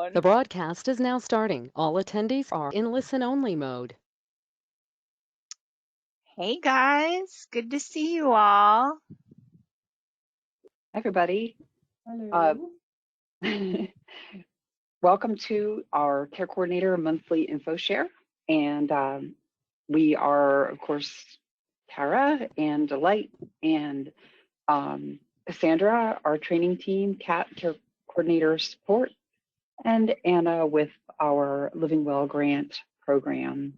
The broadcast is now starting. All attendees are in listen-only mode. Hey guys, good to see you all. Hi, everybody. Hello. Welcome to our Care Coordinator monthly info share. And we are, of course, Tara and Delight and Cassandra, our training team, Kat, Care Coordinator support, and Anna with our Living Well grant program.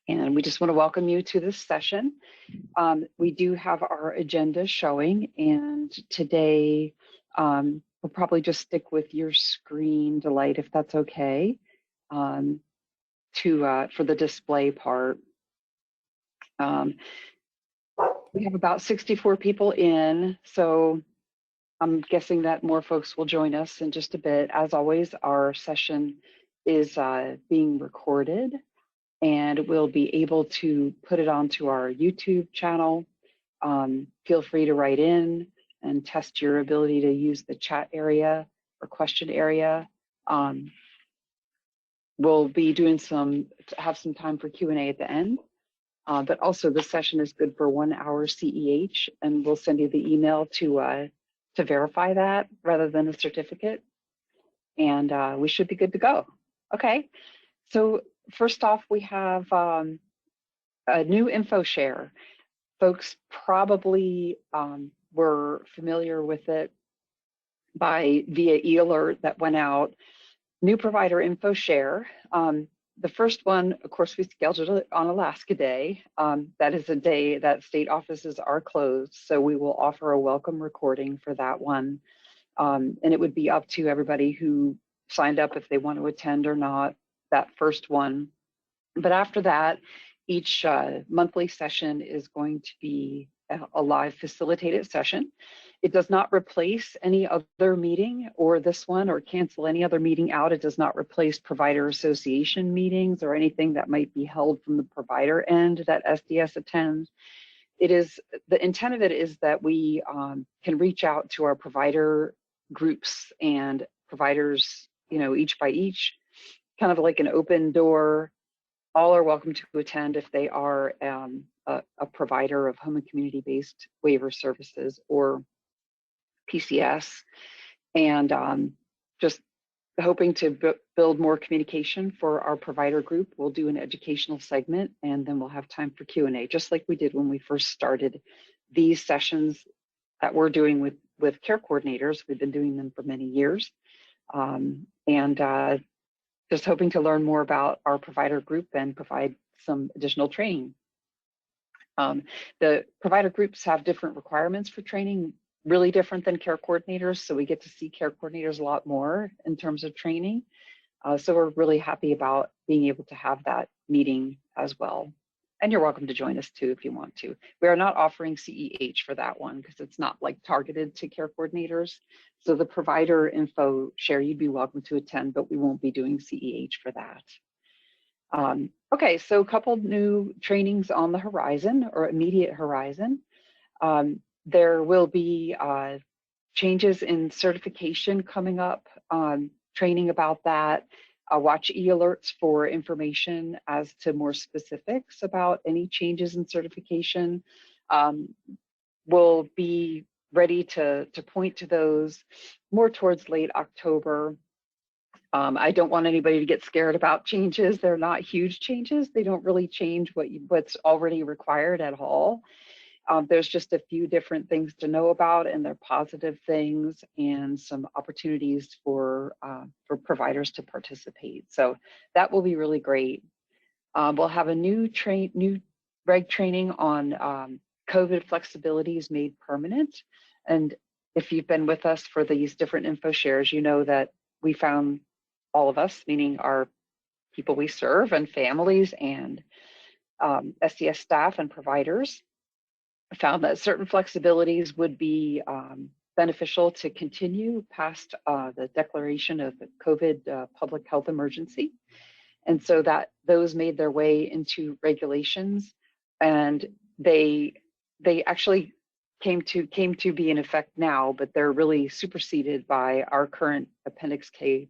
And we just want to welcome you to this session. We do have our agenda showing, and today we'll probably just stick with your screen, Delight, if that's okay, for the display part. We have about 64 people in, so I'm guessing that more folks will join us in just a bit. As always, our session is being recorded, and we'll be able to put it onto our YouTube channel. Feel free to write in and test your ability to use the chat area or question area. We'll be doing have some time for Q&A at the end, but also the session is good for 1 hour CEH, and we'll send you the email to verify that rather than a certificate, and we should be good to go. Okay, so first off, we have a new info share. Folks probably were familiar with it via e-alert that went out. New provider info share. The first one, of course, we scheduled it on Alaska Day. That is a day that state offices are closed, so we will offer a welcome recording for that one. And it would be up to everybody who signed up if they want to attend or not, that first one. But after that, each monthly session is going to be a live facilitated session. It does not replace any other meeting or this one, or cancel any other meeting out. It does not replace provider association meetings or anything that might be held from the provider end that SDS attends. The intent of it is that we can reach out to our provider groups and providers, each by each, kind of like an open door. All are welcome to attend if they are a provider of home and community-based waiver services or PCS, and just hoping to build more communication for our provider group. We'll do an educational segment, and then we'll have time for Q&A, just like we did when we first started these sessions that we're doing with care coordinators. We've been doing them for many years, and just hoping to learn more about our provider group and provide some additional training. The provider groups have different requirements for training, really different than care coordinators, so we get to see care coordinators a lot more in terms of training. So we're really happy about being able to have that meeting as well. And you're welcome to join us too if you want to. We are not offering CEH for that one because it's not like targeted to care coordinators. So the provider info share, you'd be welcome to attend, but we won't be doing CEH for that. Okay, so a couple new trainings on the horizon or immediate horizon. There will be changes in certification coming up, training about that. Watch e-alerts for information as to more specifics about any changes in certification. We'll be ready to point to those more towards late October. I don't want anybody to get scared about changes. They're not huge changes. They don't really change what's already required at all. There's just a few different things to know about, and they're positive things and some opportunities for providers to participate. So that will be really great. We'll have a new reg training on COVID flexibilities made permanent. And if you've been with us for these different info shares, you know that we found, all of us, meaning our people we serve and families and SDS staff and providers, found that certain flexibilities would be beneficial to continue past the declaration of the COVID public health emergency. And so that those made their way into regulations, and they actually came to be in effect now, but they're really superseded by our current Appendix K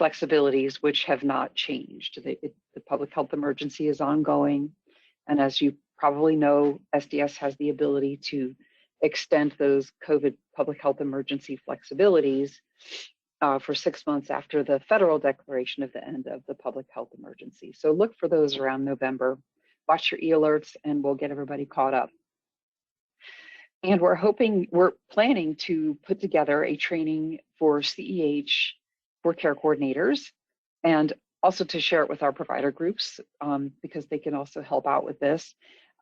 flexibilities, which have not changed. The public health emergency is ongoing. And as you probably know, SDS has the ability to extend those COVID public health emergency flexibilities for 6 months after the federal declaration of the end of the public health emergency. So look for those around November. Watch your e-alerts and we'll get everybody caught up. And we're planning to put together a training for CEH for care coordinators and also to share it with our provider groups because they can also help out with this.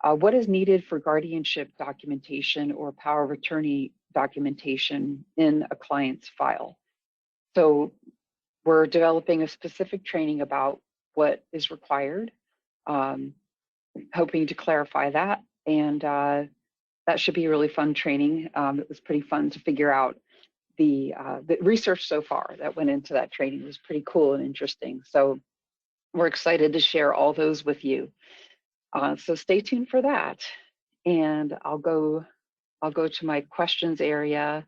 What is needed for guardianship documentation or power of attorney documentation in a client's file? So we're developing a specific training about what is required, hoping to clarify that. And that should be a really fun training. It was pretty fun to figure out the research so far that went into that training was pretty cool and interesting. So we're excited to share all those with you. So stay tuned for that. And I'll go to my questions area.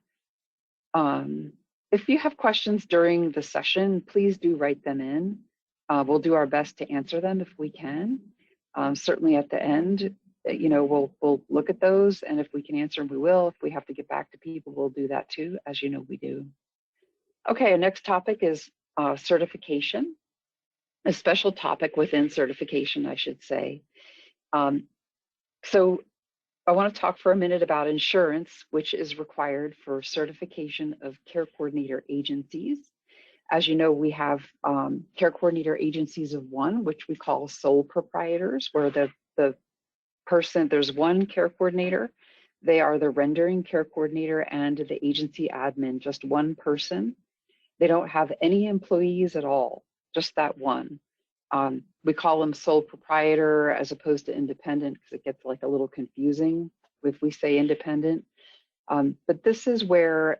If you have questions during the session, please do write them in. We'll do our best to answer them if we can. Certainly at the end, we'll look at those, and if we can answer them, we will. If we have to get back to people, we'll do that too, as you know we do. Okay, our next topic is certification, a special topic within certification, I should say. So I want to talk for a minute about insurance, which is required for certification of care coordinator agencies. As you know, we have care coordinator agencies of one, which we call sole proprietors, where the person, there's one care coordinator, they are the rendering care coordinator and the agency admin, just one person. They don't have any employees at all, just that one. We call them sole proprietor as opposed to independent because it gets like a little confusing if we say independent. But this is where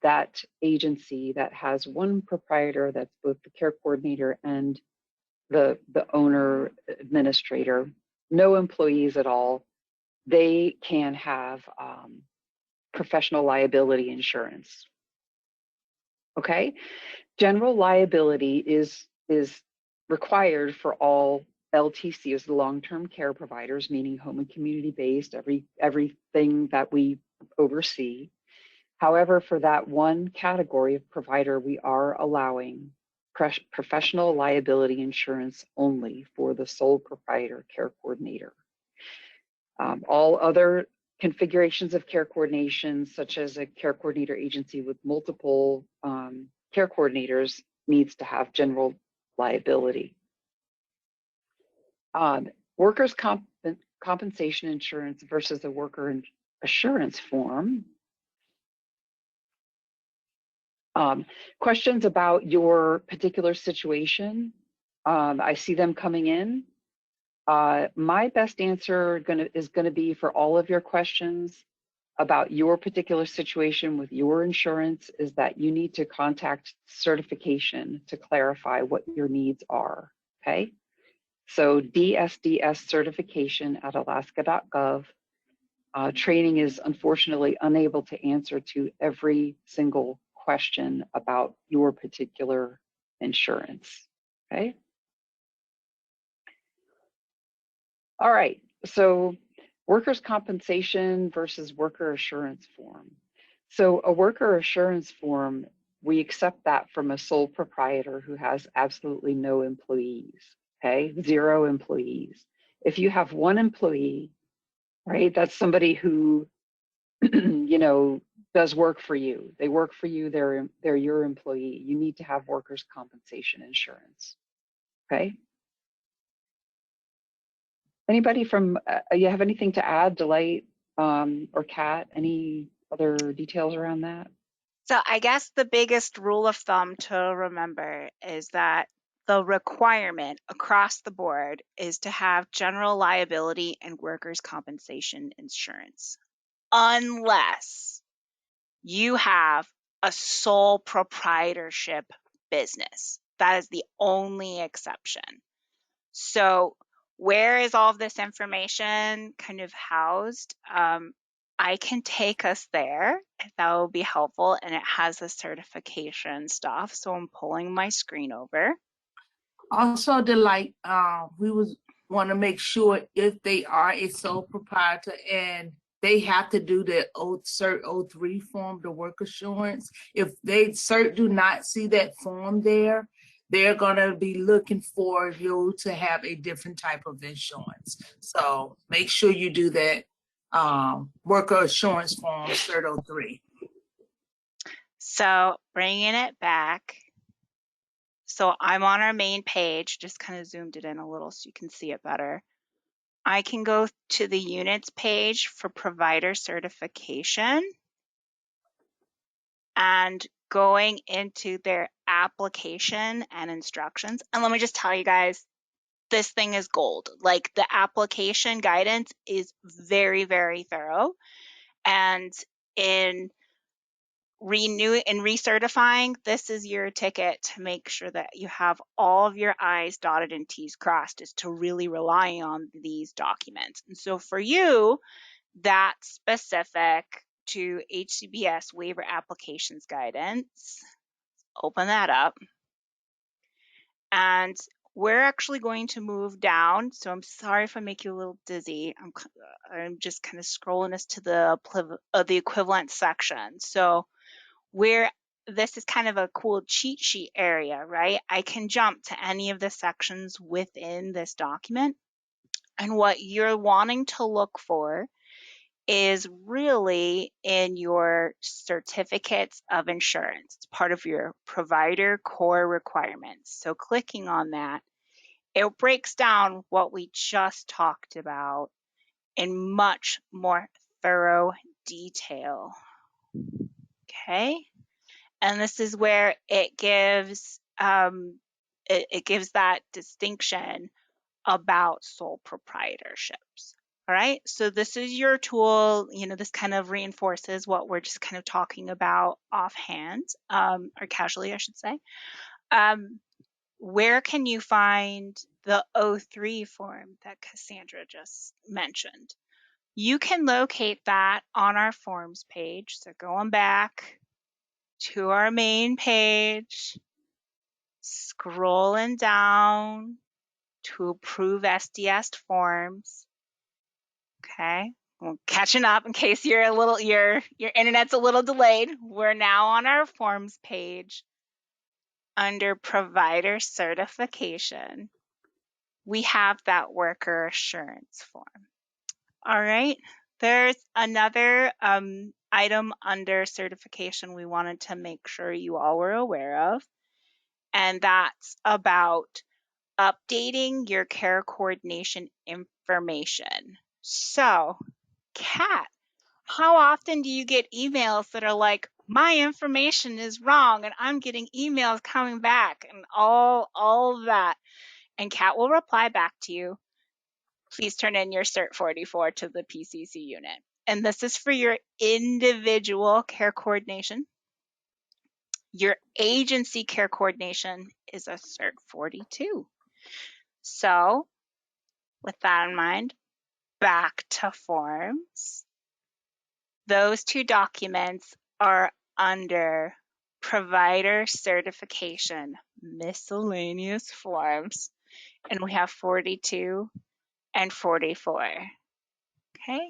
that agency that has one proprietor, that's both the care coordinator and the owner administrator, no employees at all, they can have professional liability insurance. Okay, general liability is required for all LTCs, the long-term care providers, meaning home and community-based, everything that we oversee. However, for that one category of provider, we are allowing professional liability insurance only for the sole proprietor care coordinator. All other configurations of care coordination, such as a care coordinator agency with multiple care coordinators, needs to have general liability. Workers' compensation insurance versus a worker assurance form. Questions about your particular situation. I see them coming in. My best answer is going to be for all of your questions about your particular situation with your insurance is that you need to contact certification to clarify what your needs are, okay? So DSDS certification at alaska.gov. Training is unfortunately unable to answer to every single question about your particular insurance, okay? All right, so workers' compensation versus worker assurance form. So a worker assurance form, we accept that from a sole proprietor who has absolutely no employees, okay? 0 employees. If you have 1 employee, right, that's somebody who, does work for you. They work for you, they're your employee. You need to have workers' compensation insurance, okay? Anybody from, you have anything to add, Delight or Kat? Any other details around that? So I guess the biggest rule of thumb to remember is that the requirement across the board is to have general liability and workers' compensation insurance, unless you have a sole proprietorship business. That is the only exception. So where is all of this information kind of housed? I can take us there if that will be helpful, and it has the certification stuff. So I'm pulling my screen over. Also, we want to make sure if they are a sole proprietor and they have to do the CERT 03 form, the work assurance. If they CERT do not see that form there, they're going to be looking for you to have a different type of insurance. So make sure you do that worker assurance form CERT 03. So bringing it back. So I'm on our main page, just kind of zoomed it in a little so you can see it better. I can go to the units page for provider certification, and going into their application and instructions. And let me just tell you guys, this thing is gold. Like, the application guidance is very, very thorough. And in recertifying, this is your ticket to make sure that you have all of your I's dotted and T's crossed, is to really rely on these documents. And so for you, that's specific to HCBS waiver applications guidance. Open that up. And we're actually going to move down. So I'm sorry if I make you a little dizzy. I'm just kind of scrolling us to the equivalent section. So this is kind of a cool cheat sheet area, right? I can jump to any of the sections within this document. And what you're wanting to look for is really in your certificates of insurance. It's part of your provider core requirements. So clicking on that, it breaks down what we just talked about in much more thorough detail. Okay. And this is where it gives that distinction about sole proprietorships. All right, so this is your tool. This kind of reinforces what we're just kind of talking about offhand, or casually, I should say. Where can you find the 03 form that Cassandra just mentioned? You can locate that on our forms page. So going back to our main page, scrolling down to approve SDS forms. Okay, well, catching up in case your internet's a little delayed. We're now on our forms page under provider certification. We have that worker assurance form. All right, there's another item under certification we wanted to make sure you all were aware of, and that's about updating your care coordination information. So, Kat, how often do you get emails that are like, my information is wrong, and I'm getting emails coming back and all of that? And Kat will reply back to you, please turn in your Cert 44 to the PCC unit. And this is for your individual care coordination. Your agency care coordination is a Cert 42. So with that in mind, back to forms. Those two documents are under provider certification miscellaneous forms, and we have 42 and 44. Okay,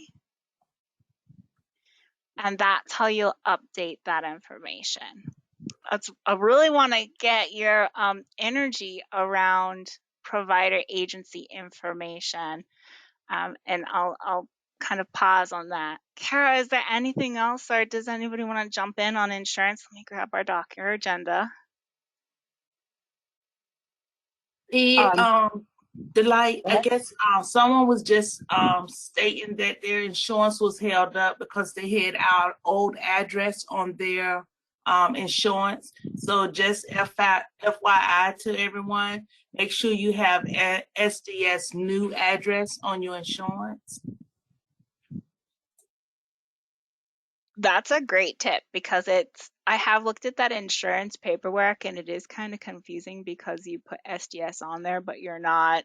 and that's how you'll update that information. I really want to get your energy around provider agency information, and I'll kind of pause on that. Kara, is there anything else, or does anybody want to jump in on insurance? Let me grab our document agenda. I guess someone was just stating that their insurance was held up because they had our old address on their insurance. So just FYI to everyone, make sure you have a SDS new address on your insurance. That's a great tip, because I have looked at that insurance paperwork and it is kind of confusing because you put SDS on there, but you're not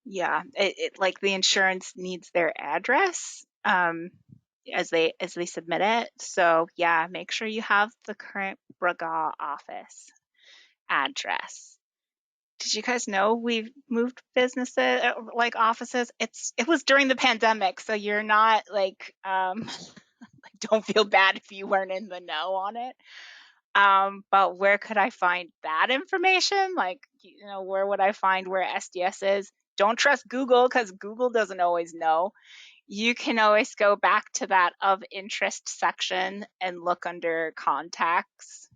Yeah, it like the insurance needs their address as they submit it. So yeah, make sure you have the current Braga office address. Did you guys know we've moved businesses like offices? It was during the pandemic, so you're not like like don't feel bad if you weren't in the know on it. But where could I find that information? Like, you know, where would I find where SDS is? Don't trust Google because Google doesn't always know. You can always go back to that of interest section and look under contacts,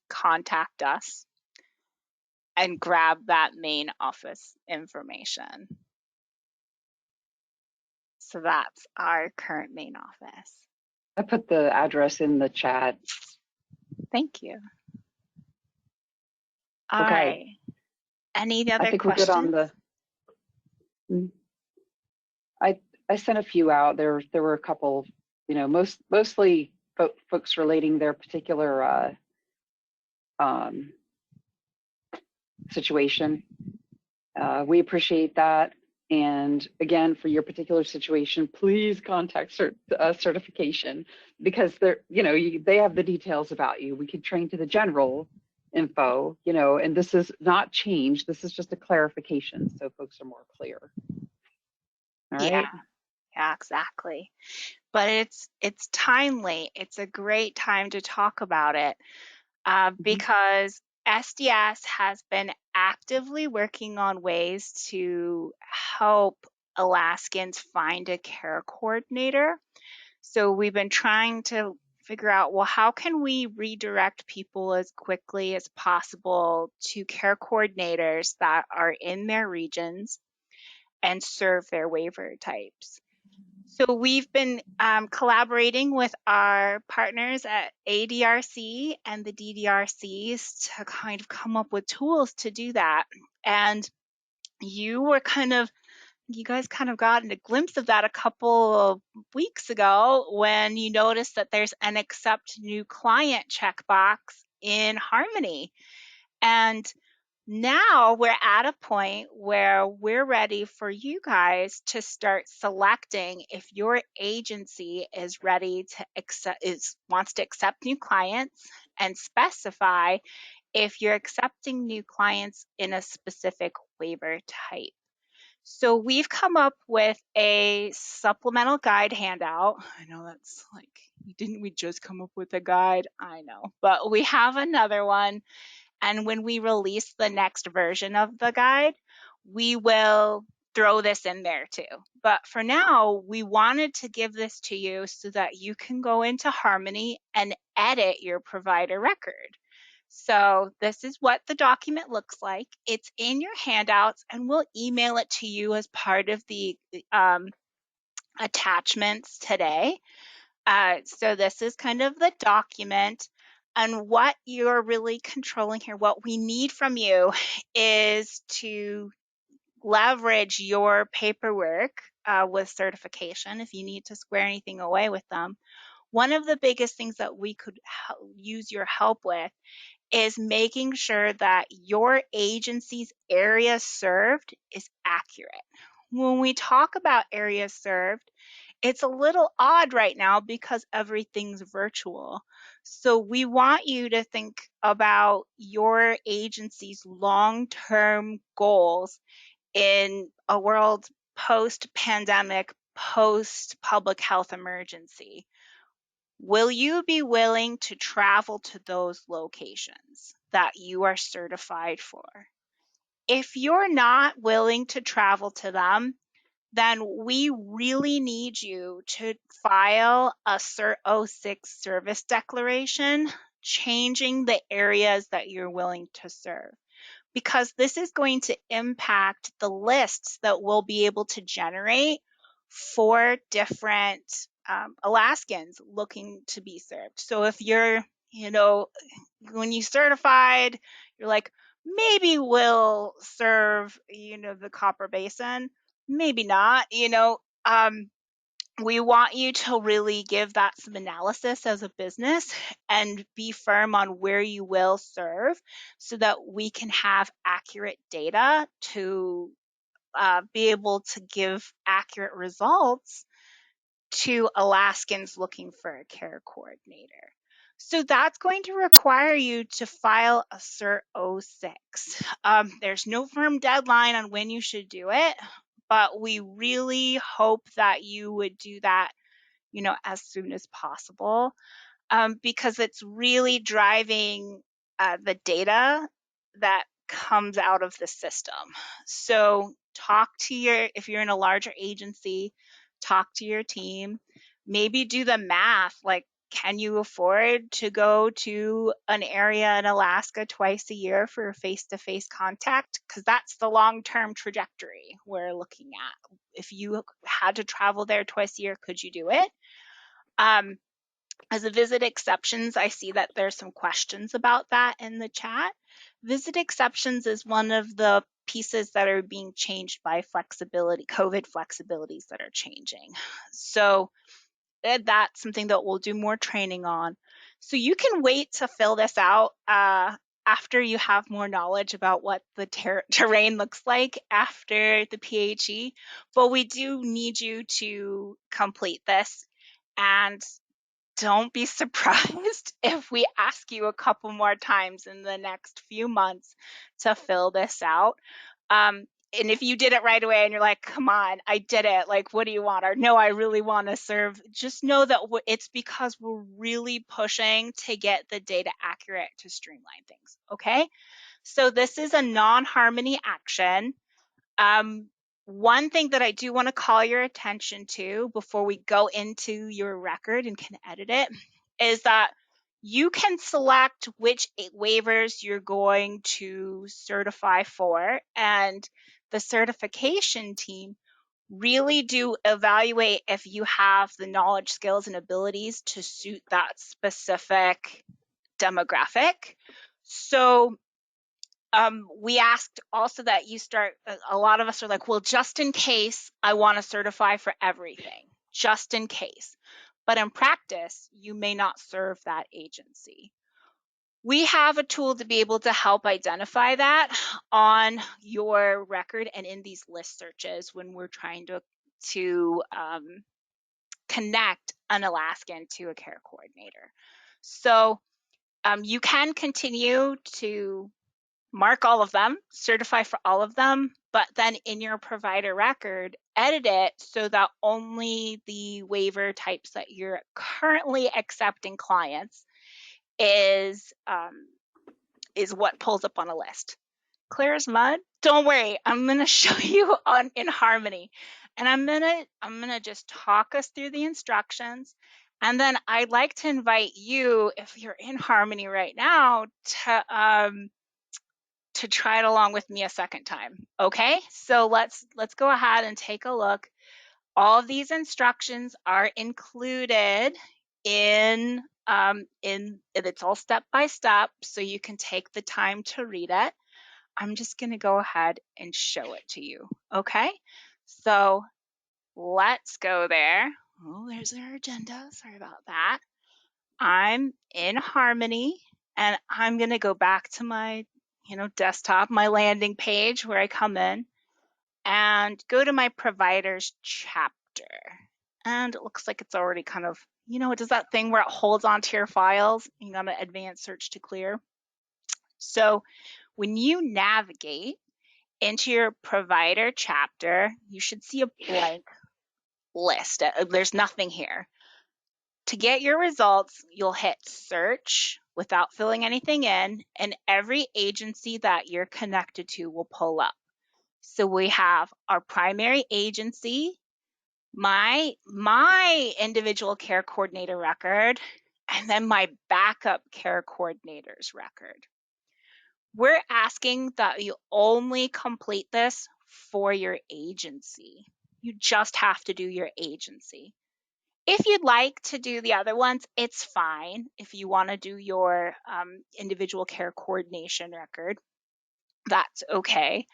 contact us, and grab that main office information. So that's our current main office. I put the address in the chat. Thank you. All Okay. right. Any other I think we're good questions? on the. I sent a few out. There were a couple, you know, mostly folks relating their particular situation. We appreciate that. And again, for your particular situation, please contact certification because they're, you know, they have the details about you. We could train to the general info, you know, and this is not change. This is just a clarification so folks are more clear. All right. Yeah, exactly. But it's timely. It's a great time to talk about it because SDS has been actively working on ways to help Alaskans find a care coordinator. So we've been trying to figure out, well, how can we redirect people as quickly as possible to care coordinators that are in their regions and serve their waiver types? So we've been collaborating with our partners at ADRC and the DDRCs to kind of come up with tools to do that. And you guys kind of got a glimpse of that a couple of weeks ago when you noticed that there's an accept new client checkbox in Harmony. And now we're at a point where we're ready for you guys to start selecting if your agency is ready to wants to accept new clients and specify if you're accepting new clients in a specific waiver type. So we've come up with a supplemental guide handout. I know that's like, didn't we just come up with a guide? I know, but we have another one. And when we release the next version of the guide, we will throw this in there too. But for now, we wanted to give this to you so that you can go into Harmony and edit your provider record. So this is what the document looks like. It's in your handouts and we'll email it to you as part of the attachments today. So this is kind of the document. And what you're really controlling here, what we need from you is to leverage your paperwork with certification if you need to square anything away with them. One of the biggest things that we could use your help with is making sure that your agency's area served is accurate. When we talk about areas served, it's a little odd right now because everything's virtual. So we want you to think about your agency's long-term goals in a world post-pandemic, post-public health emergency. Will you be willing to travel to those locations that you are certified for? If you're not willing to travel to them, then we really need you to file a Cert 06 service declaration changing the areas that you're willing to serve, because this is going to impact the lists that we'll be able to generate for different Alaskans looking to be served. So if you're, when you certified, you're like, maybe we'll serve, the Copper Basin, maybe not, we want you to really give that some analysis as a business and be firm on where you will serve so that we can have accurate data to be able to give accurate results to Alaskans looking for a care coordinator. So that's going to require you to file a Cert 06. There's no firm deadline on when you should do it, but we really hope that you would do that, as soon as possible, because it's really driving the data that comes out of the system. So if you're in a larger agency, talk to your team, maybe do the math, like, can you afford to go to an area in Alaska twice a year for a face-to-face contact? Because that's the long-term trajectory we're looking at. If you had to travel there twice a year, could you do it? As a visit exceptions, I see that there's some questions about that in the chat. Visit exceptions is one of the pieces that are being changed by flexibility, COVID flexibilities that are changing. So that's something that we'll do more training on. So you can wait to fill this out after you have more knowledge about what the terrain looks like after the PHE, but we do need you to complete this. And don't be surprised if we ask you a couple more times in the next few months to fill this out. And if you did it right away and you're like, come on, I did it. Like, what do you want? Or no, I really want to serve. Just know that it's because we're really pushing to get the data accurate to streamline things. Okay. So this is a non-harmony action. One thing that I do want to call your attention to before we go into your record and can edit it is that you can select which waivers you're going to certify for, and the certification team really do evaluate if you have the knowledge, skills, and abilities to suit that specific demographic. So we asked also that you start, a lot of us are like, well, just in case I want to certify for everything, just in case. But in practice, you may not serve that agency. We have a tool to be able to help identify that on your record and in these list searches when we're trying to connect an Alaskan to a care coordinator. So you can continue to mark all of them, certify for all of them, but then in your provider record, edit it so that only the waiver types that you're currently accepting clients is what pulls up on a list. Clear as mud? Don't worry, I'm gonna show you in Harmony, and I'm gonna just talk us through the instructions, and then I'd like to invite you, if you're in Harmony right now, to try it along with me a second time. Okay, so let's go ahead and take a look. All of these instructions are included in it's all step by step, so you can take the time to read it. I'm just going to go ahead and show it to you. Okay, so let's go there. Oh, there's our agenda. Sorry about that. I'm in Harmony, and I'm going to go back to my desktop, my landing page where I come in and go to my providers chapter. And it looks like it's already kind of, it does that thing where it holds onto your files. You got to advanced search to clear. So when you navigate into your provider chapter, you should see a blank list. There's nothing here. To get your results, you'll hit search without filling anything in, and every agency that you're connected to will pull up. So we have our primary agency, my individual care coordinator record, and then my backup care coordinator's record. We're asking that you only complete this for your agency. You just have to do your agency. If you'd like to do the other ones, it's fine. If you want to do your individual care coordination record, that's okay.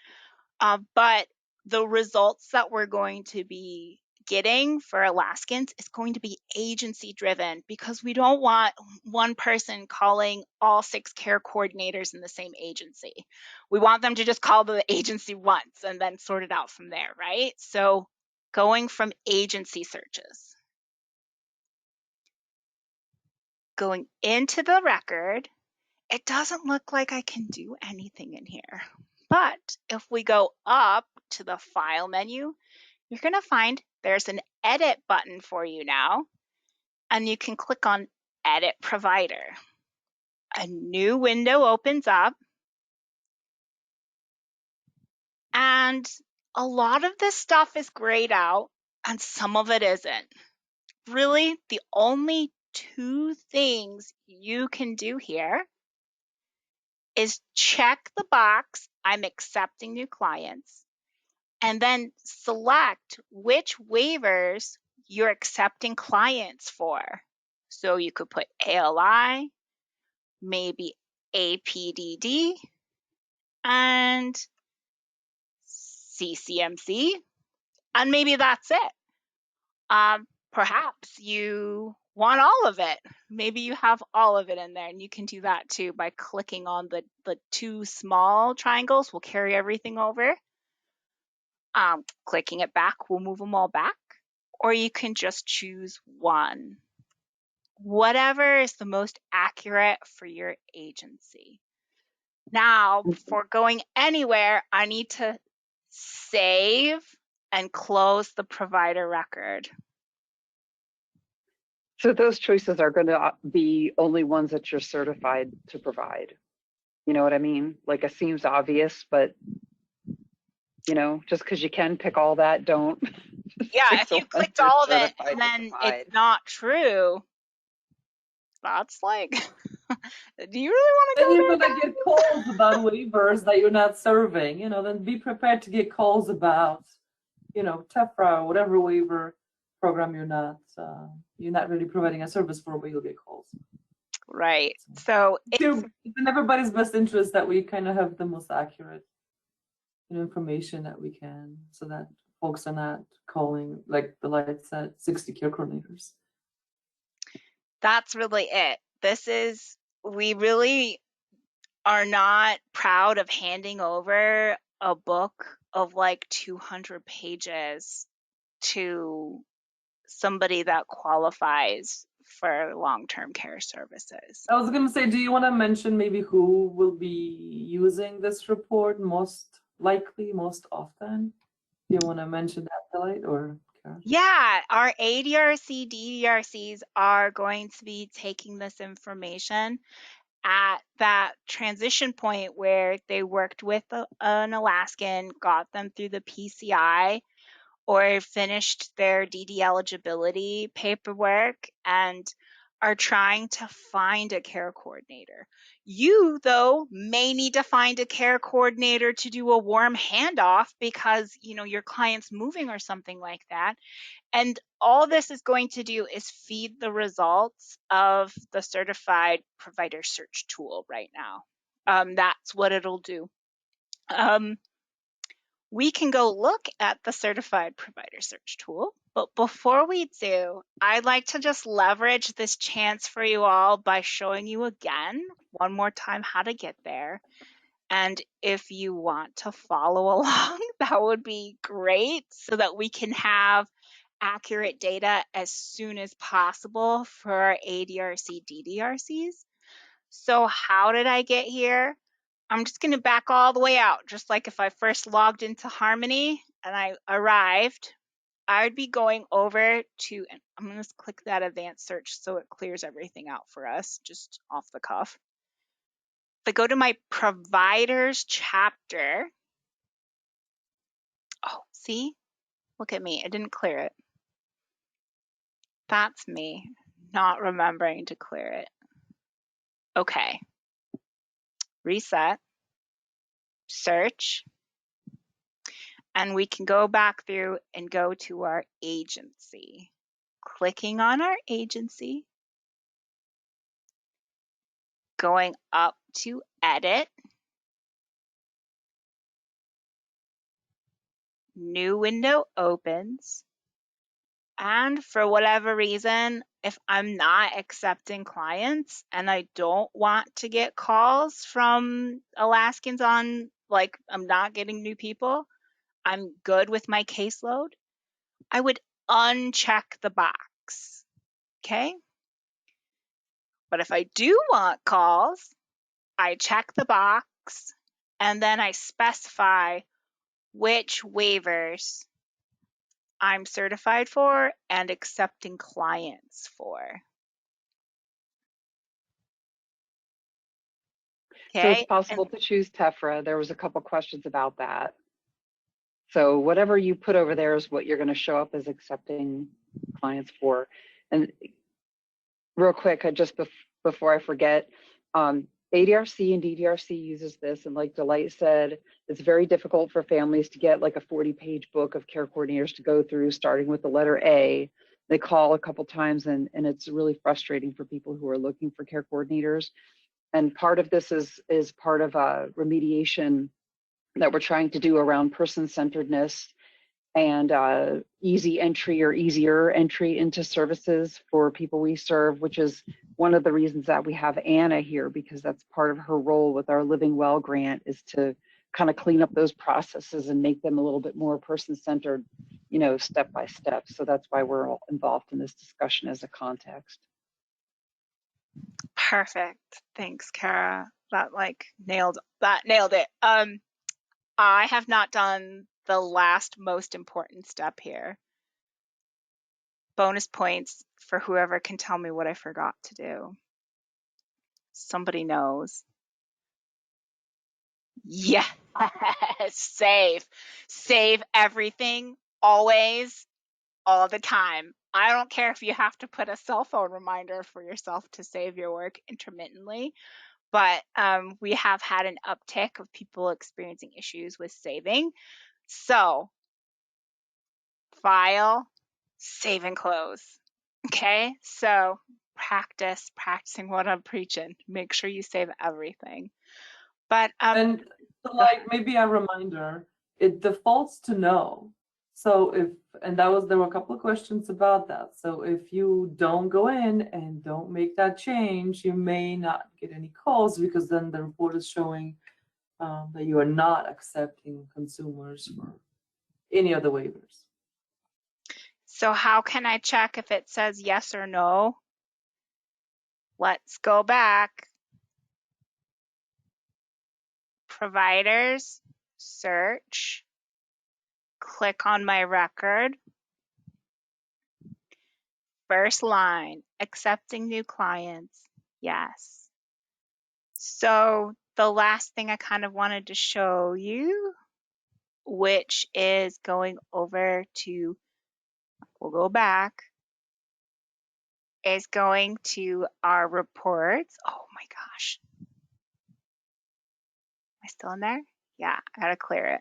But the results that we're going to be getting for Alaskans is going to be agency driven, because we don't want one person calling all 6 care coordinators in the same agency. We want them to just call the agency once and then sort it out from there, right? So going from agency searches, going into the record, it doesn't look like I can do anything in here. But if we go up to the file menu, you're going to find there's an edit button for you now, and you can click on edit provider. A new window opens up, and a lot of this stuff is grayed out and some of it isn't. Really, the only 2 things you can do here is check the box, I'm accepting new clients, and then select which waivers you're accepting clients for. So you could put ALI, maybe APDD, and CCMC, and maybe that's it. Perhaps you want all of it. Maybe you have all of it in there, and you can do that too by clicking on the 2 small triangles. Will carry everything over. Clicking it back will move them all back, or you can just choose one. Whatever is the most accurate for your agency. Now, before going anywhere, I need to save and close the provider record. So those choices are going to be only ones that you're certified to provide. You know what I mean? Like, it seems obvious, but you know, just because you can pick all that, don't. Yeah, if you clicked all of it and then it's not true, that's like, do you really want to Then go you're there? gonna get calls about waivers that you're not serving. You know, then be prepared to get calls about, you know, TEFRA or whatever waiver program you're not really providing a service for, but you'll get calls. Right. So It's in everybody's best interest that we kind of have the most accurate, you know, information that we can, so that folks are not calling, like the light said, 60 care coordinators. that's really it. We really are not proud of handing over a book of like 200 pages to somebody that qualifies for long-term care services. I was going to say, do you want to mention maybe who will be using this report most likely, most often? Do you want to mention that, Delight, or Kara? Yeah, our ADRC, DDRCs are going to be taking this information at that transition point where they worked with an Alaskan, got them through the PCI, or finished their DD eligibility paperwork and are trying to find a care coordinator. You, though, may need to find a care coordinator to do a warm handoff because, you know, your client's moving or something like that. And all this is going to do is feed the results of the certified provider search tool right now. That's what it'll do. We can go look at the certified provider search tool, but before we do, I'd like to just leverage this chance for you all by showing you again, one more time, how to get there. And if you want to follow along, that would be great, so that we can have accurate data as soon as possible for our ADRC, DDRCs. So how did I get here? I'm just going to back all the way out, just like if I first logged into Harmony and I arrived, I'd be going over to, and I'm going to click that advanced search so it clears everything out for us, just off the cuff. If I go to my providers chapter, oh, see, look at me, I didn't clear it. That's me not remembering to clear it. Okay, reset, search, and we can go back through and go to our agency. Clicking on our agency, going up to edit, new window opens, And for whatever reason, if I'm not accepting clients and I don't want to get calls from Alaskans on, like, I'm not getting new people, I'm good with my caseload, I would uncheck the box. Okay? But if I do want calls, I check the box and then I specify which waivers I'm certified for and accepting clients for. So it's Okay? And possible to choose Tefra. There was a couple questions about that. So whatever you put over there is what you're going to show up as accepting clients for. And real quick, before I forget, ADRC and DDRC uses this, and like Delight said, it's very difficult for families to get like a 40-page book of care coordinators to go through, starting with the letter A. They call a couple times, and it's really frustrating for people who are looking for care coordinators. And part of this is part of a remediation that we're trying to do around person-centeredness and easy entry or easier entry into services for people we serve, which is one of the reasons that we have Anna here, because that's part of her role with our Living Well grant, is to kind of clean up those processes and make them a little bit more person-centered, you know, step by step. So that's why we're all involved in this discussion as a context. perfect. Thanks, Kara. That nailed it. I have not done the last most important step here. Bonus points for whoever can tell me what I forgot to do. Somebody knows. Yes, save everything, always, all the time. I don't care if you have to put a cell phone reminder for yourself to save your work intermittently, but we have had an uptick of people experiencing issues with saving. So, file, save and close. Okay, so practicing what I'm preaching. Make sure you save everything. But And so, like, maybe a reminder, it defaults to no. So there were a couple of questions about that. So if you don't go in and don't make that change, you may not get any calls, because then the report is showing that you are not accepting consumers for any of the waivers. so how can I check if it says yes or no? Let's go back. Providers, search, click on my record. First line, accepting new clients, yes. So the last thing I kind of wanted to show you, which is going over to, we'll go back, is going to our reports. Oh my gosh. Am I still in there? Yeah, I gotta clear it.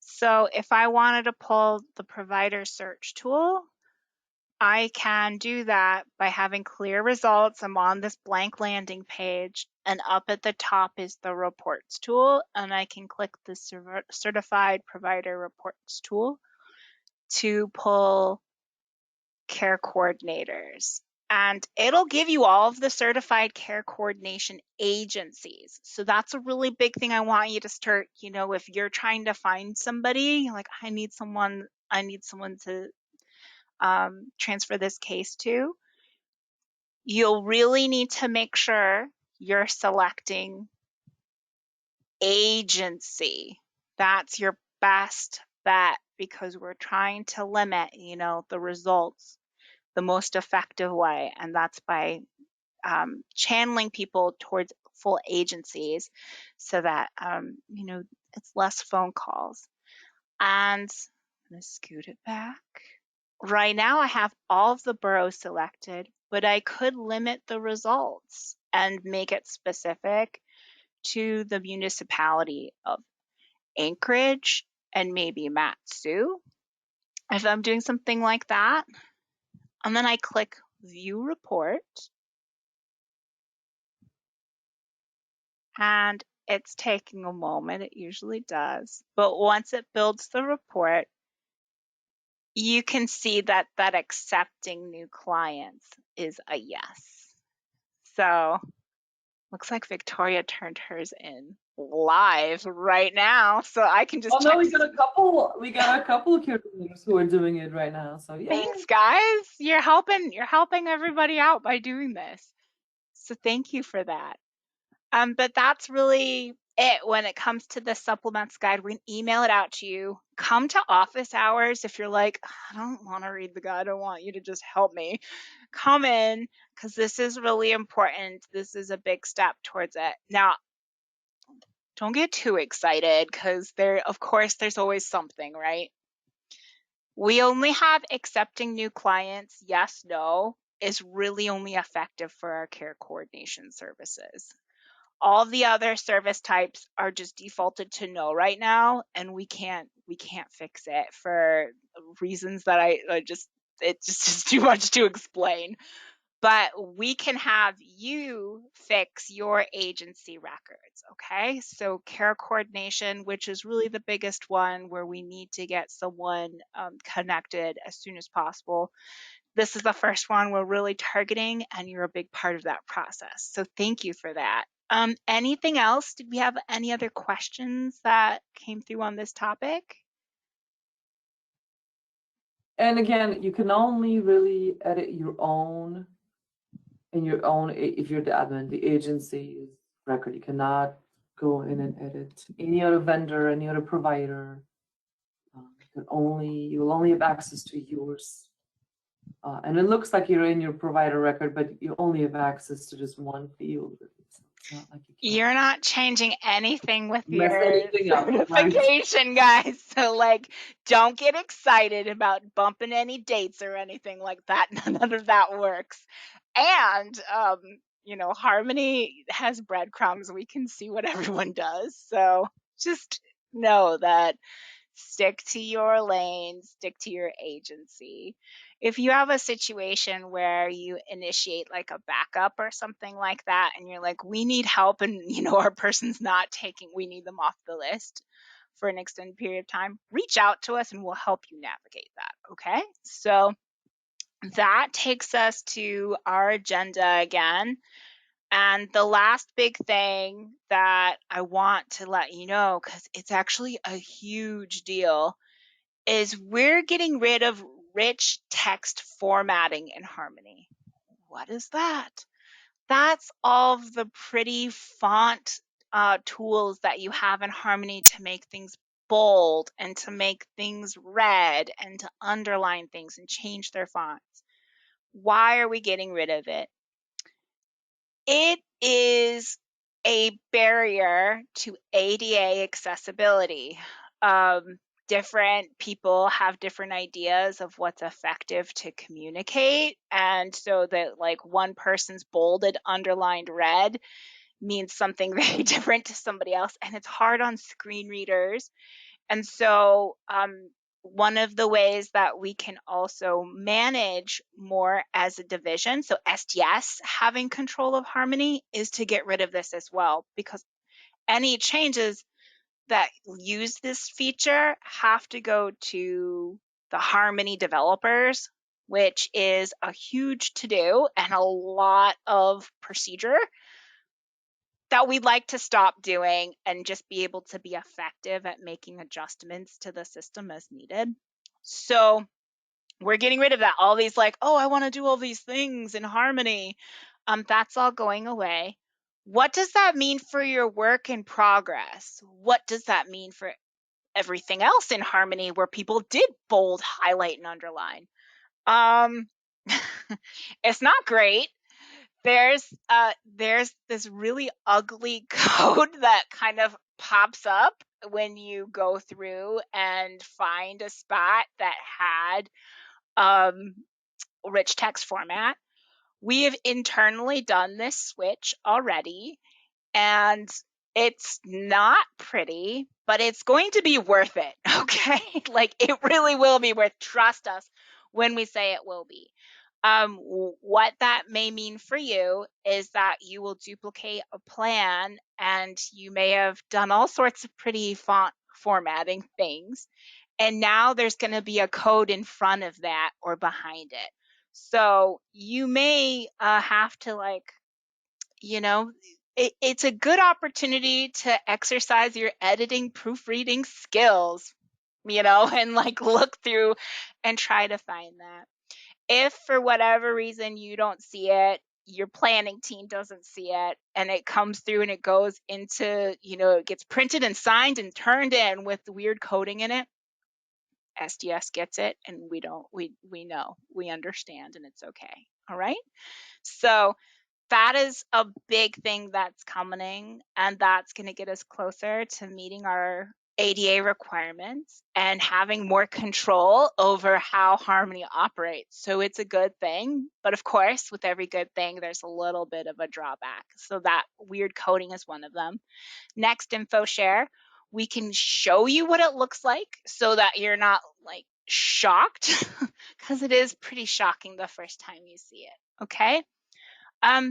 So if I wanted to pull the provider search tool, I can do that by having clear results. I'm on this blank landing page, and up at the top is the reports tool, and I can click the certified provider reports tool to pull care coordinators. And it'll give you all of the certified care coordination agencies. So that's a really big thing I want you to start, if you're trying to find somebody, like, I need someone to transfer this case to, you'll really need to make sure you're selecting agency. That's your best bet, because we're trying to limit, the results the most effective way, and that's by channeling people towards full agencies, so that it's less phone calls. And I'm going to scoot it back. Right now I have all of the boroughs selected, but I could limit the results and make it specific to the municipality of Anchorage and maybe Matsu, if I'm doing something like that. And then I click View Report, and it's taking a moment. It usually does. But once it builds the report, you can see that accepting new clients is a yes. So looks like Victoria turned hers in live right now, so I can just Oh no, check. we got a couple of coordinators who are doing it right now. So yeah. Thanks, guys. You're helping everybody out by doing this. So thank you for that. But that's really it when it comes to the supplements guide. We're gonna email it out to you. Come to office hours if you're like, I don't want to read the guide. I want you to just help me. Come in, because this is really important. This is a big step towards it. Now, don't get too excited, because of course, there's always something, right? We only have accepting new clients, yes, no, is really only effective for our care coordination services. All the other service types are just defaulted to no right now, and we can't fix it for reasons that it's just too much to explain. But we can have you fix your agency records, okay? So care coordination, which is really the biggest one where we need to get someone connected as soon as possible. This is the first one we're really targeting, and you're a big part of that process. So thank you for that. Anything else? Did we have any other questions that came through on this topic? And again, you can only really edit your own if you're the admin, the agency's record. You cannot go in and edit any other vendor, any other provider. You will only have access to yours. And it looks like you're in your provider record, but you only have access to just one field. It's not like You're not changing anything with mess your anything up, right? certification, guys. So, like, don't get excited about bumping any dates or anything like that. None of that works. And, Harmony has breadcrumbs. We can see what everyone does. So just know that stick to your lane, stick to your agency. If you have a situation where you initiate like a backup or something like that, and you're like, we need help, and our person's not taking, we need them off the list for an extended period of time, reach out to us and we'll help you navigate that. Okay. So that takes us to our agenda again. And the last big thing that I want to let you know, because it's actually a huge deal, is we're getting rid of rich text formatting in Harmony. What is that? That's all of the pretty font tools that you have in Harmony to make things bold and to make things red and to underline things and change their fonts. Why are we getting rid of it? It is a barrier to ADA accessibility. Different people have different ideas of what's effective to communicate. And so that like one person's bolded, underlined red means something very different to somebody else. And it's hard on screen readers. And so one of the ways that we can also manage more as a division, so SDS having control of Harmony, is to get rid of this as well, because any changes that use this feature have to go to the Harmony developers, which is a huge to-do and a lot of procedure that we'd like to stop doing and just be able to be effective at making adjustments to the system as needed. So we're getting rid of that. All these like, oh, I want to do all these things in Harmony. That's all going away. What does that mean for your work in progress? What does that mean for everything else in Harmony where people did bold, highlight, and underline? It's not great. There's this really ugly code that kind of pops up when you go through and find a spot that had rich text format. We have internally done this switch already, and it's not pretty, but it's going to be worth it. Okay. Like it really will be worth, trust us when we say it will be. What that may mean for you is that you will duplicate a plan, and you may have done all sorts of pretty font formatting things, And now there's going to be a code in front of that or behind it. So you may have to, like, you know, it's a good opportunity to exercise your editing, proofreading skills, you know, and like look through and try to find that. If for whatever reason you don't see it, your planning team doesn't see it, and it comes through and it goes into, you know, it gets printed and signed and turned in with weird coding in it, SDS gets it, and we know, we understand, and it's okay. All right. So that is a big thing that's coming, and that's going to get us closer to meeting our ADA requirements and having more control over how Harmony operates. So it's a good thing, but of course, with every good thing, there's a little bit of a drawback. So that weird coding is one of them. Next, info share. We can show you what it looks like so that you're not like shocked, because it is pretty shocking the first time you see it. Okay.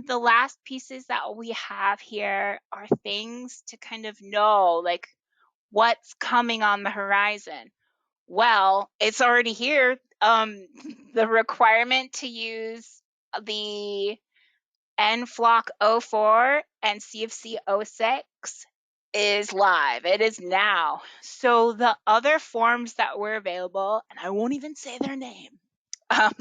The last pieces that we have here are things to kind of know, like what's coming on the horizon. Well, it's already here. The requirement to use the NFLOC 04 and CFC 06 is live. It is now. So the other forms that were available, and I won't even say their name, um,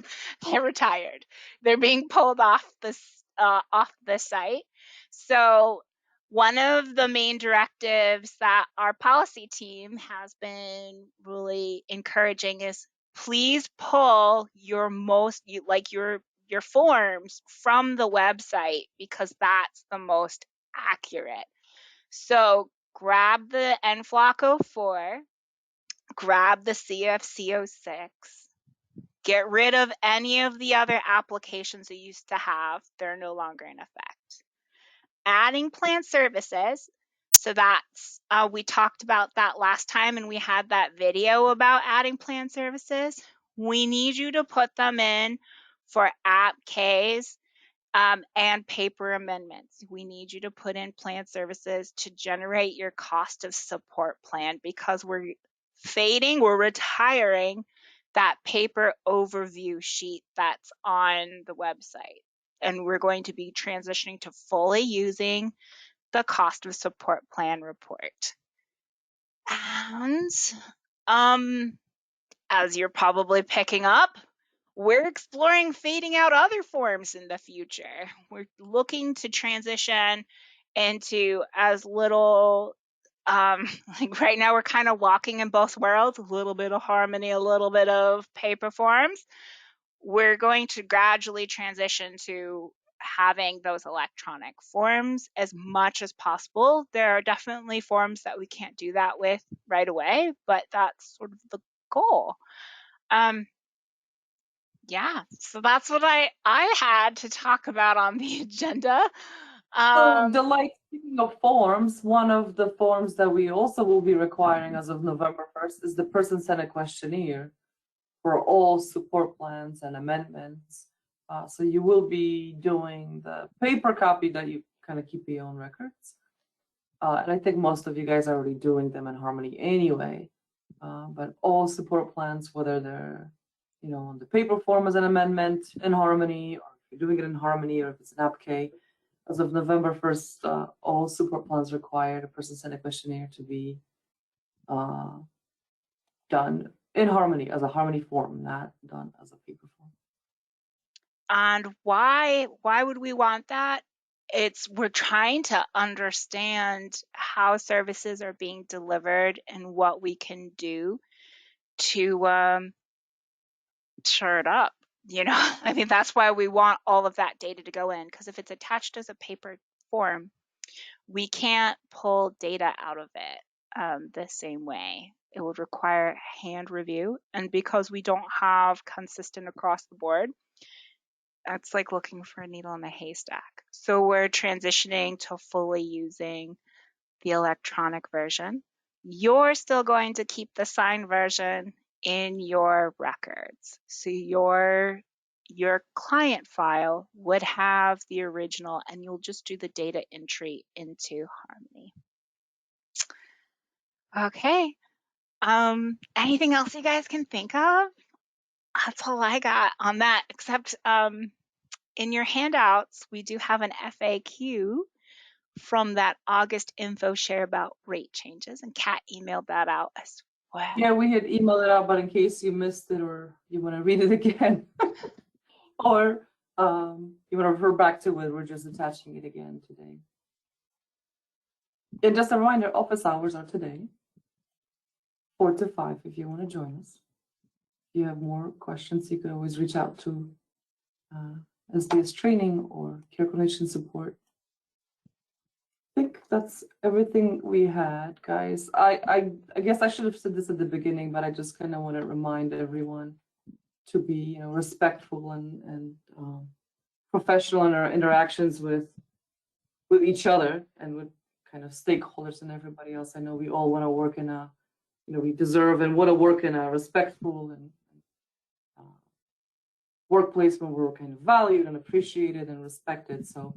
they're retired. They're being pulled off the site. So one of the main directives that our policy team has been really encouraging is please pull your your forms from the website, because that's the most accurate. So grab the NFLOC 04, grab the CFC 06, get rid of any of the other applications you used to have. They're no longer in effect. Adding plan services. So that's, we talked about that last time, and we had that video about adding plan services. We need you to put them in for app Ks and paper amendments. We need you to put in plan services to generate your cost of support plan, because we're retiring that paper overview sheet that's on the website. And we're going to be transitioning to fully using the cost of support plan report. And as you're probably picking up, we're exploring fading out other forms in the future. We're looking to transition into as little, like right now we're kind of walking in both worlds, a little bit of Harmony, a little bit of paper forms. We're going to gradually transition to having those electronic forms as much as possible. There are definitely forms that we can't do that with right away, but that's sort of the goal. Yeah, so that's what I had to talk about on the agenda. So, Delight, speaking of forms, one of the forms that we also will be requiring as of November 1st is the person-centered questionnaire for all support plans and amendments. So you will be doing the paper copy that you kind of keep your own records. And I think most of you guys are already doing them in Harmony anyway. But all support plans, whether they're, you know, on the paper form as an amendment in Harmony, or if you're doing it in Harmony, or if it's an AppK, as of November 1st, all support plans require a person-centered questionnaire to be done in Harmony as a Harmony form, not done as a paper form. And why would we want that? We're trying to understand how services are being delivered and what we can do to shore it up. You know, I mean, that's why we want all of that data to go in, because if it's attached as a paper form, we can't pull data out of it the same way. It would require hand review, and because we don't have consistent across the board, that's like looking for a needle in a haystack. So we're transitioning to fully using the electronic version. You're still going to keep the signed version in your records. So your client file would have the original, and you'll just do the data entry into Harmony. Okay, Anything else you guys can think of? That's all I got on that, except in your handouts, we do have an FAQ from that August info share about rate changes, and Kat emailed that out as well. Yeah, we had emailed it out, but in case you missed it or you want to read it again, or you want to refer back to it, we're just attaching it again today. And just a reminder, office hours are today, 4 to 5 if you want to join us. If you have more questions, you could always reach out to SDS training or care coordination support. I think that's everything we had, guys. I guess I should have said this at the beginning, but I just kind of want to remind everyone to be, respectful and professional in our interactions with each other and with kind of stakeholders and everybody else. I know we all want to work in a, we deserve and want to work in a respectful and workplace where we're kind of valued and appreciated and respected. So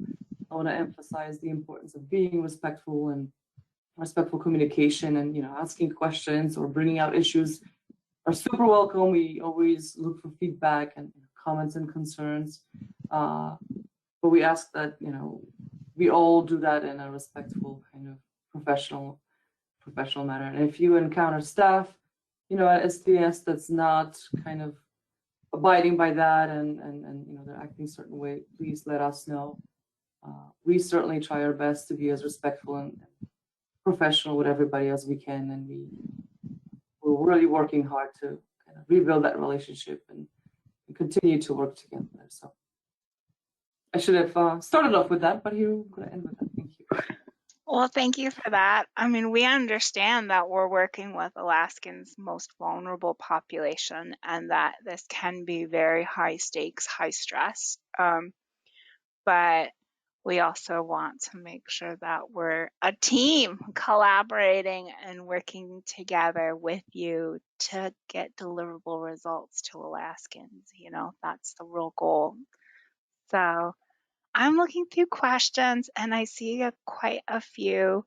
I want to emphasize the importance of being respectful and respectful communication, and asking questions or bringing out issues are super welcome. We always look for feedback and comments and concerns, but we ask that we all do that in a respectful kind of professional manner. And if you encounter staff at SDS that's not kind of abiding by that and they're acting a certain way, please let us know. We certainly try our best to be as respectful and professional with everybody as we can, and we're really working hard to kind of rebuild that relationship and continue to work together. So I should have started off with that, but here we're going to end with that. Thank you. Well, thank you for that. I mean, we understand that we're working with Alaskans' most vulnerable population and that this can be very high stakes, high stress. But we also want to make sure that we're a team collaborating and working together with you to get deliverable results to Alaskans. That's the real goal. So I'm looking through questions and I see quite a few.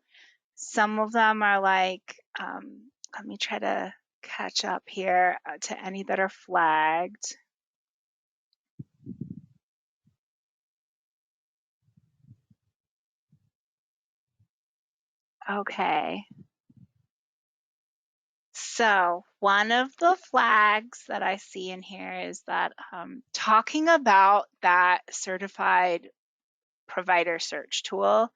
Some of them are like, let me try to catch up here to any that are flagged. Okay. So one of the flags that I see in here is that talking about that certified provider search tool,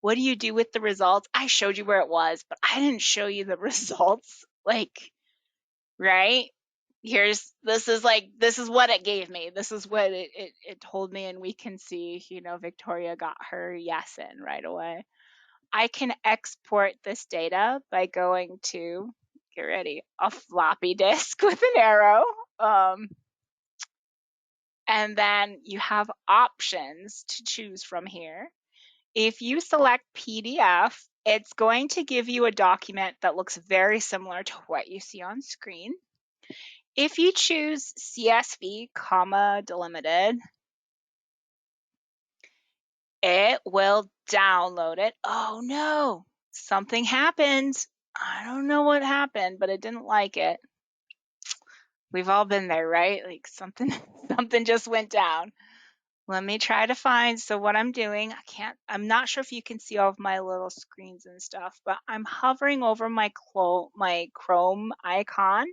what do you do with the results? I showed you where it was, but I didn't show you the results. Right? This is what it gave me. This is what it told me, and we can see, Victoria got her yes in right away. I can export this data by going to, get ready, a floppy disk with an arrow. And then you have options to choose from here. If you select PDF, it's going to give you a document that looks very similar to what you see on screen. If you choose CSV, delimited, it will download it. Oh no, something happened. I don't know what happened, but it didn't like it. We've all been there, right? Like something just went down. Let me try to find, so what I'm doing, I'm not sure if you can see all of my little screens and stuff, but I'm hovering over my Chrome icon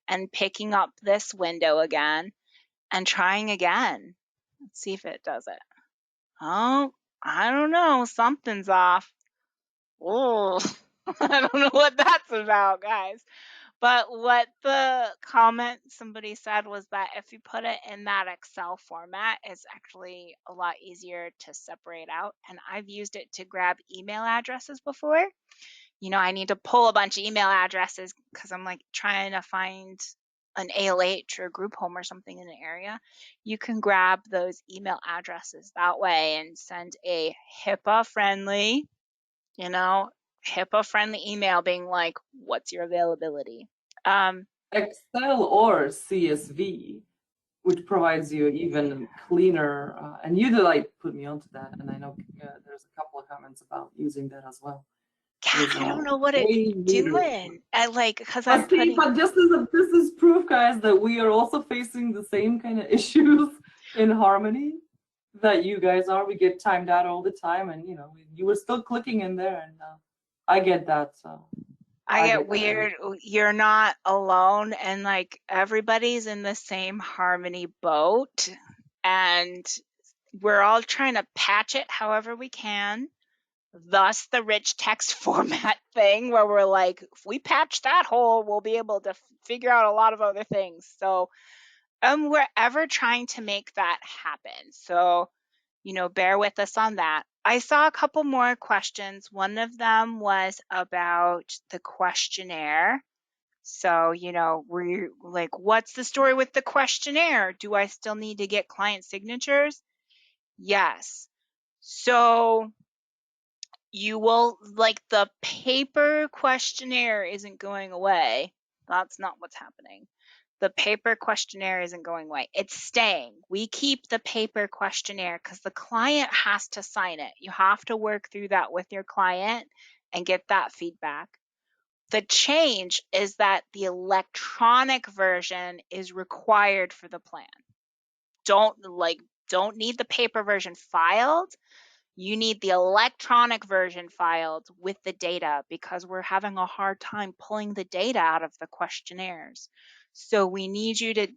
and picking up this window again and trying again. Let's see if it does it. Oh, I don't know. Something's off. Oh, I don't know what that's about, guys. But what the comment somebody said was that if you put it in that Excel format, it's actually a lot easier to separate out. And I've used it to grab email addresses before. I need to pull a bunch of email addresses because I'm trying to find an ALH or a group home or something in the area. You can grab those email addresses that way and send a HIPAA-friendly, HIPAA-friendly email being like, what's your availability? Excel or CSV, which provides you even cleaner, and you put me onto that, and I know there's a couple of comments about using that as well. Yeah, was I don't know what it's way needed. doing. Because I'm But see, putting. but this is proof, guys, that we are also facing the same kind of issues in Harmony that you guys are. We get timed out all the time, and you were still clicking in there, and I get that. So I I get get that. weird. You're not alone, and like everybody's in the same Harmony boat, and we're all trying to patch it however we can. Thus, the rich text format thing, where we're like, if we patch that hole, we'll be able to figure out a lot of other things. So, we're ever trying to make that happen. So, bear with us on that. I saw a couple more questions. One of them was about the questionnaire. So, we're like, what's the story with the questionnaire? Do I still need to get client signatures? Yes. So you will, like, the paper questionnaire isn't going away. That's not what's happening. The paper questionnaire isn't going away. It's staying. We keep the paper questionnaire because the client has to sign it. You have to work through that with your client and get that feedback. The change is that the electronic version is required for the plan. Don't need the paper version filed. You need the electronic version filed with the data because we're having a hard time pulling the data out of the questionnaires. So we need you to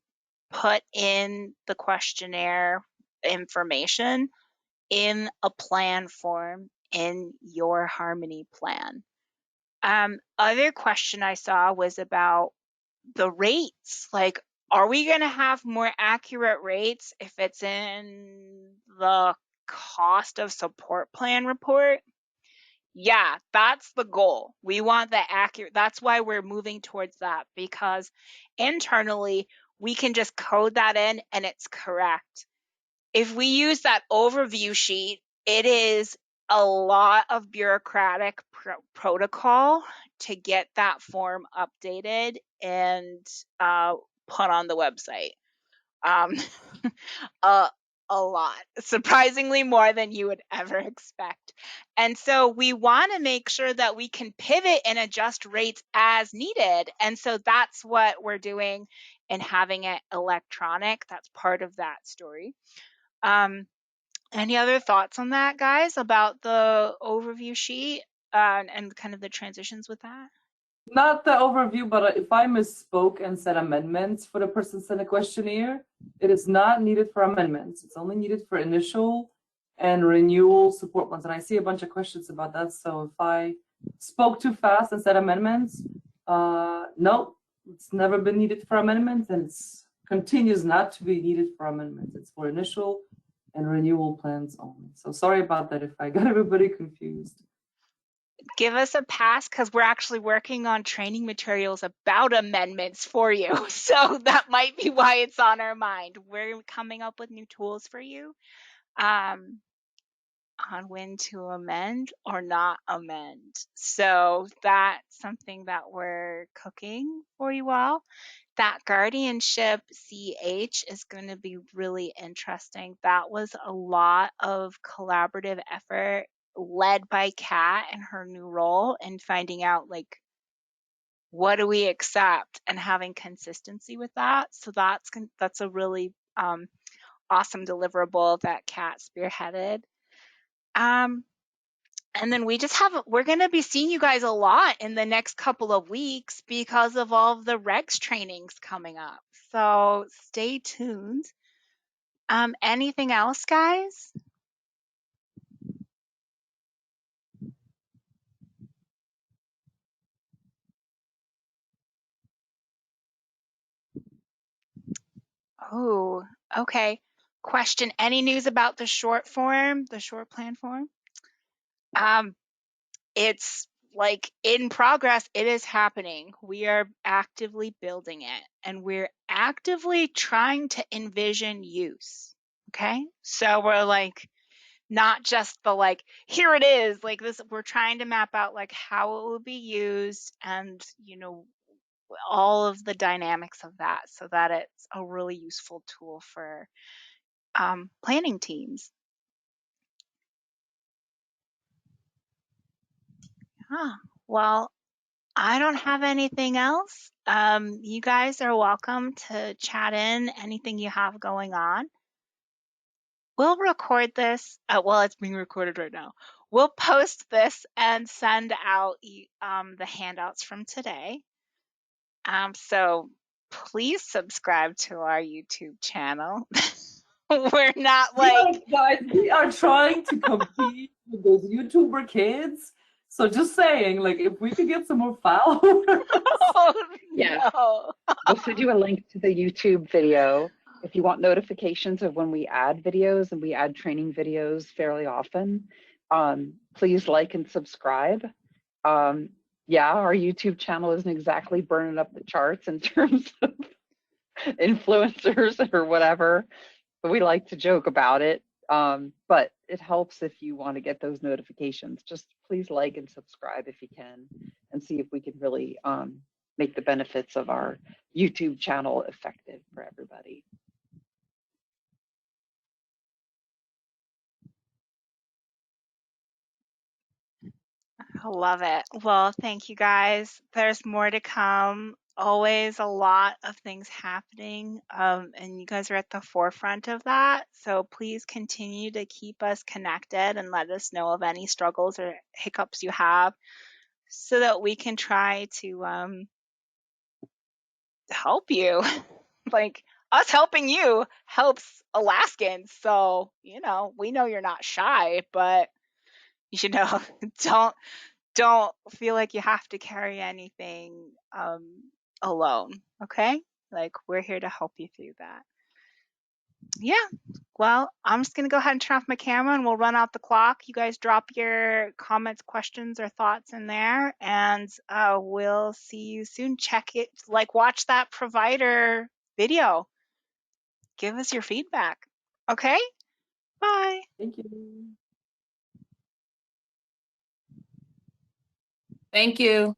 put in the questionnaire information in a plan form in your Harmony plan. Other question I saw was about the rates. Like, are we going to have more accurate rates if it's in the cost of support plan report? Yeah, that's the goal. We want the accurate. That's why we're moving towards that, because internally we can just code that in and it's correct. If we use that overview sheet, it is a lot of bureaucratic protocol to get that form updated and put on the website. A lot, surprisingly more than you would ever expect. And so we want to make sure that we can pivot and adjust rates as needed. And so that's what we're doing and having it electronic. That's part of that story. Any other thoughts on that, guys, about the overview sheet and kind of the transitions with that? Not the overview, but if I misspoke and said amendments for the person sent a questionnaire, it is not needed for amendments. It's only needed for initial and renewal support plans. And I see a bunch of questions about that. So if I spoke too fast and said amendments, no, it's never been needed for amendments, and it continues not to be needed for amendments. It's for initial and renewal plans only. So sorry about that if I got everybody confused. Give us a pass, because we're actually working on training materials about amendments for you. So that might be why it's on our mind. We're coming up with new tools for you on when to amend or not amend. So that's something that we're cooking for you all. That guardianship CEH is going to be really interesting. That was a lot of collaborative effort led by Kat and her new role, and finding out, like, what do we accept and having consistency with that. So that's a really awesome deliverable that Kat spearheaded. And then we're going to be seeing you guys a lot in the next couple of weeks because of all of the regs trainings coming up. So stay tuned. Anything else, guys? Oh, okay. Question, any news about the short plan form? It's like in progress. It is happening. We are actively building it, and we're actively trying to envision use. Okay. So we're like, not just the like, here it is, like this, we're trying to map out like how it will be used and, all of the dynamics of that, so that it's a really useful tool for planning teams. Well, I don't have anything else. You guys are welcome to chat in anything you have going on. We'll record this. Well, it's being recorded right now. We'll post this and send out the handouts from today. So please subscribe to our YouTube channel. We're not like guys, we are trying to compete with those YouTuber kids. So just saying, like, if we could get some more followers. oh, Yeah. no. We'll send you a link to the YouTube video if you want notifications of when we add videos, and we add training videos fairly often. Please like and subscribe. Yeah, our YouTube channel isn't exactly burning up the charts in terms of influencers or whatever, but we like to joke about it. But it helps if you want to get those notifications. Just please like and subscribe if you can, and see if we can really make the benefits of our YouTube channel effective for everybody. I love it. Well, thank you guys. There's more to come. Always a lot of things happening, and you guys are at the forefront of that. So please continue to keep us connected and let us know of any struggles or hiccups you have, so that we can try to help you. Like, us helping you helps Alaskans. So, we know you're not shy, but you should know, don't feel like you have to carry anything alone. Okay? Like, we're here to help you through that. Yeah. Well, I'm just going to go ahead and turn off my camera and we'll run out the clock. You guys drop your comments, questions, or thoughts in there, and we'll see you soon. Check it, watch that provider video. Give us your feedback. Okay? Bye. Thank you. Thank you.